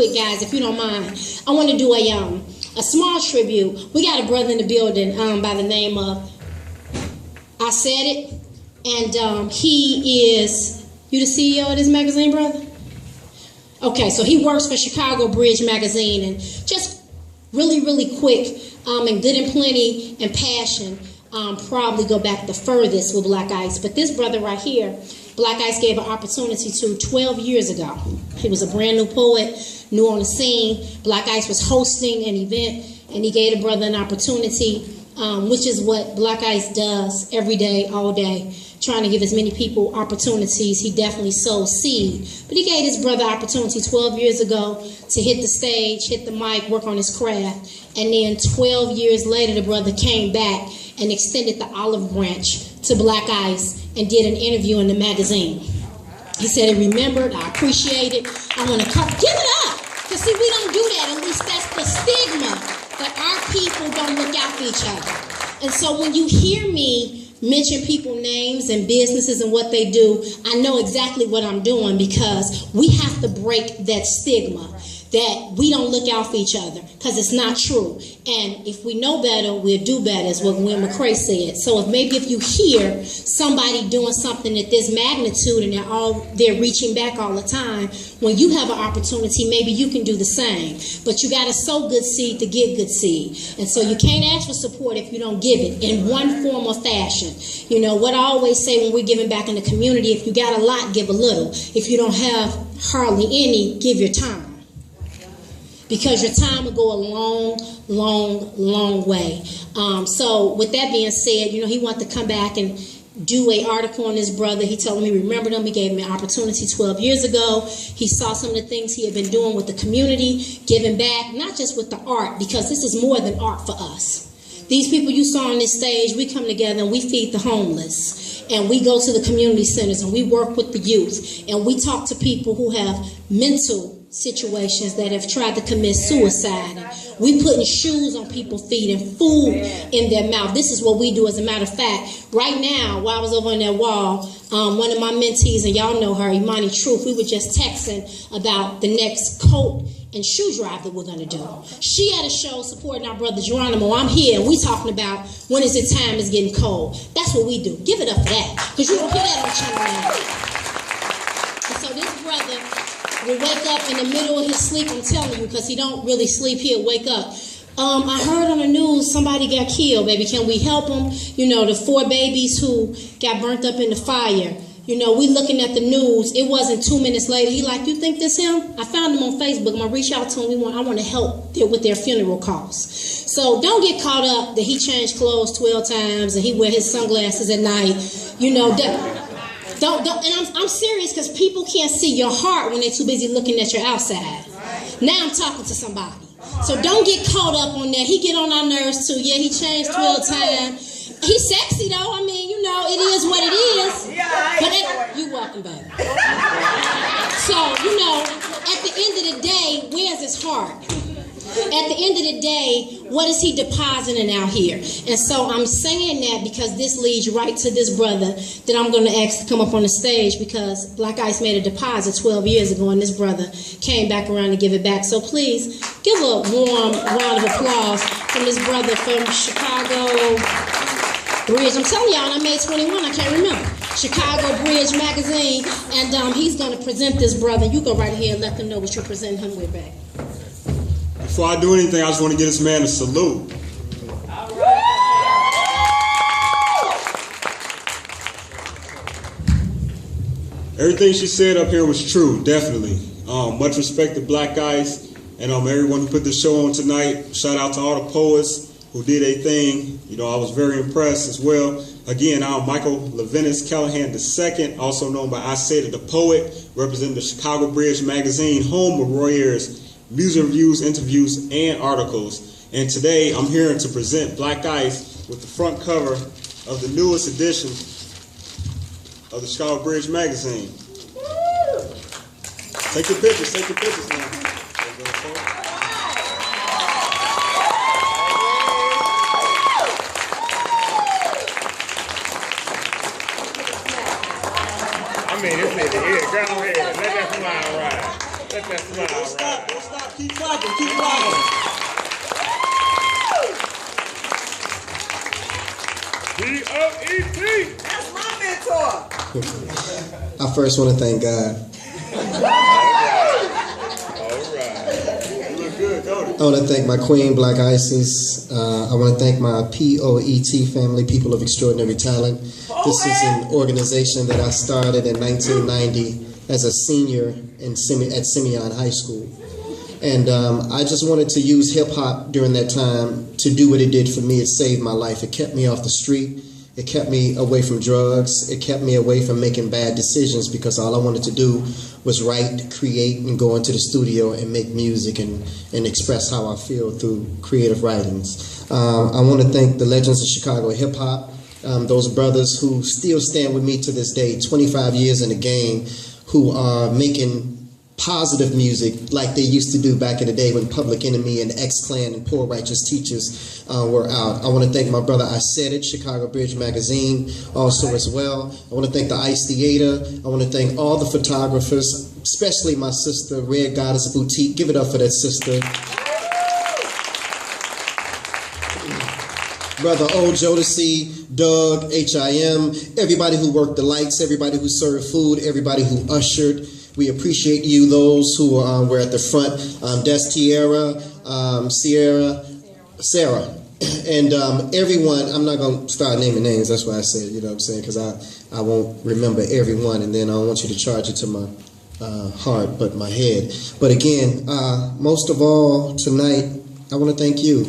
quick, guys, if you don't mind. I want to do a small tribute. We got a brother in the building by the name of, I said it, and he is, you the CEO of this magazine, brother? Okay, so he works for Chicago Bridge Magazine, and just really quick, and good and plenty and passion, probably go back the furthest with Blaq Ice. But this brother right here, Blaq Ice gave an opportunity to 12 years ago. He was a brand new poet, new on the scene. Blaq Ice was hosting an event, and he gave the brother an opportunity, which is what Blaq Ice does every day, all day, trying to give as many people opportunities. He definitely sowed seed. But he gave his brother opportunity 12 years ago to hit the stage, hit the mic, work on his craft. And then 12 years later, the brother came back and extended the olive branch to Blaq Ice and did an interview in the magazine. He said he remembered, I appreciate it, I want to come, give it up. Because see, we don't do that, at least that's the stigma, that our people don't look out for each other. And so when you hear me mention people names and businesses and what they do, I know exactly what I'm doing, because we have to break that stigma that we don't look out for each other, because it's not true. And if we know better, we'll do better, is what Gwen McCrae said. So if you hear somebody doing something at this magnitude and they're reaching back all the time, when you have an opportunity, maybe you can do the same. But you got to sow good seed to get good seed. And so you can't ask for support if you don't give it in one form or fashion. You know, what I always say when we're giving back in the community, if you got a lot, give a little. If you don't have hardly any, give your time. Because your time will go a long way. So with that being said, you know, he wanted to come back and do an article on his brother. He told me he remembered him. He gave me an opportunity 12 years ago. He saw some of the things he had been doing with the community, giving back, not just with the art, because this is more than art for us. These people you saw on this stage, we come together and we feed the homeless. And we go to the community centers and we work with the youth. And we talk to people who have mental situations, that have tried to commit suicide. And we putting shoes on people's feet and food in their mouth. This is what we do. As a matter of fact, right now, while I was over on that wall, one of my mentees, and y'all know her, Imani Truth, we were just texting about the next coat and shoe drive that we're going to do. She had a show supporting our brother Geronimo. I'm here, and we talking about when is it time it's getting cold. That's what we do. Give it up for that, because you don't hear that on Channel 9. And so this brother will wake up in the middle of his sleep, I'm telling you, because he don't really sleep, he'll wake up. I heard on the news somebody got killed, baby. Can we help him? You know, the 4 babies who got burnt up in the fire. You know, we looking at the news. It wasn't 2 minutes later. He like, you think this him? I found him on Facebook. I'm going to reach out to him. I want to help with their funeral costs. So don't get caught up that he changed clothes 12 times and he wear his sunglasses at night. You know, don't. And I'm serious, because people can't see your heart when they're too busy looking at your outside. Now I'm talking to somebody. So don't get caught up on that. He get on our nerves too. Yeah, he changed 12 times. He's sexy though. I mean, you know, it is what it is. But you welcome, baby. So, you know, at the end of the day, where's his heart? At the end of the day, what is he depositing out here? And so I'm saying that because this leads right to this brother that I'm going to ask to come up on the stage, because Blaq Ice made a deposit 12 years ago, and this brother came back around to give it back. So please give a warm round of applause from this brother from Chicago Bridge. I'm telling y'all, I made 21. I can't remember. Chicago Bridge Magazine. And he's going to present this brother. You go right here and let them know what you're presenting him with, back. Before I do anything, I just want to give this man a salute. All right. Everything she said up here was true, definitely. Much respect to Blaq Ice and everyone who put the show on tonight. Shout out to all the poets who did a thing. You know, I was very impressed as well. Again, I'm Michael Levinas Callahan II, also known by I Said It, the poet, representing the Chicago Bridge Magazine, home of Roy Ayers' music reviews, interviews, and articles. And today, I'm here to present Blaq Ice with the front cover of the newest edition of the Chicago Bridge Magazine. Take your pictures now. I mean, this nigga here, go ahead. Let that smile ride. Let that smile ride. Keep clapping. Keep clapping. B-O-E-T. That's my mentor. I first want to thank God. All right. You look good, don't it? I want to thank my queen, Black Isis. I want to thank my POET family, People of Extraordinary Talent. This is an organization that I started in 1990 as a senior at Simeon High School. And I just wanted to use hip-hop during that time to do what it did for me. It saved my life. It kept me off the street. It kept me away from drugs. It kept me away from making bad decisions because all I wanted to do was write, create, and go into the studio and make music and express how I feel through creative writings. I want to thank the legends of Chicago hip-hop, those brothers who still stand with me to this day, 25 years in the game, who are making positive music like they used to do back in the day when Public Enemy and X-Clan and Poor Righteous Teachers were out. I want to thank my brother I Said It, Chicago Bridge Magazine also as well. I want to thank the Ice Theater. I want to thank all the photographers, especially my sister, Red Goddess Boutique. Give it up for that sister. Brother O. Jodeci, Doug, HIM, everybody who worked the lights, everybody who served food, everybody who ushered. We appreciate you, those who were at the front, Destiera, Sierra, Sarah, and everyone. I'm not going to start naming names, that's why I said it, you know what I'm saying, because I won't remember everyone, and then I don't want you to charge it to my heart, but my head. But again, most of all, tonight, I want to thank you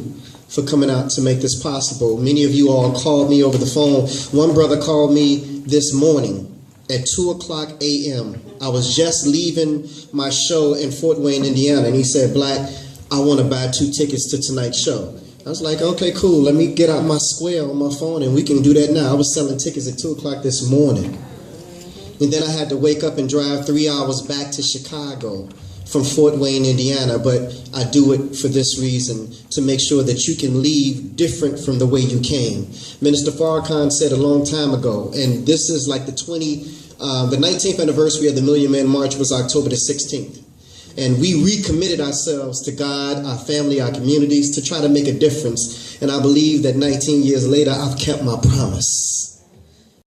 for coming out to make this possible. Many of you all called me over the phone. One brother called me this morning at 2:00 a.m. I was just leaving my show in Fort Wayne, Indiana, and he said, Blaq, I want to buy 2 tickets to tonight's show. I was like, okay, cool. Let me get out my Square on my phone, and we can do that now. I was selling tickets at 2 o'clock this morning. And then I had to wake up and drive 3 hours back to Chicago from Fort Wayne, Indiana, but I do it for this reason, to make sure that you can leave different from the way you came. Minister Farrakhan said a long time ago, and this is like the 19th anniversary of the Million Man March was October the 16th. And we recommitted ourselves to God, our family, our communities, to try to make a difference. And I believe that 19 years later, I've kept my promise.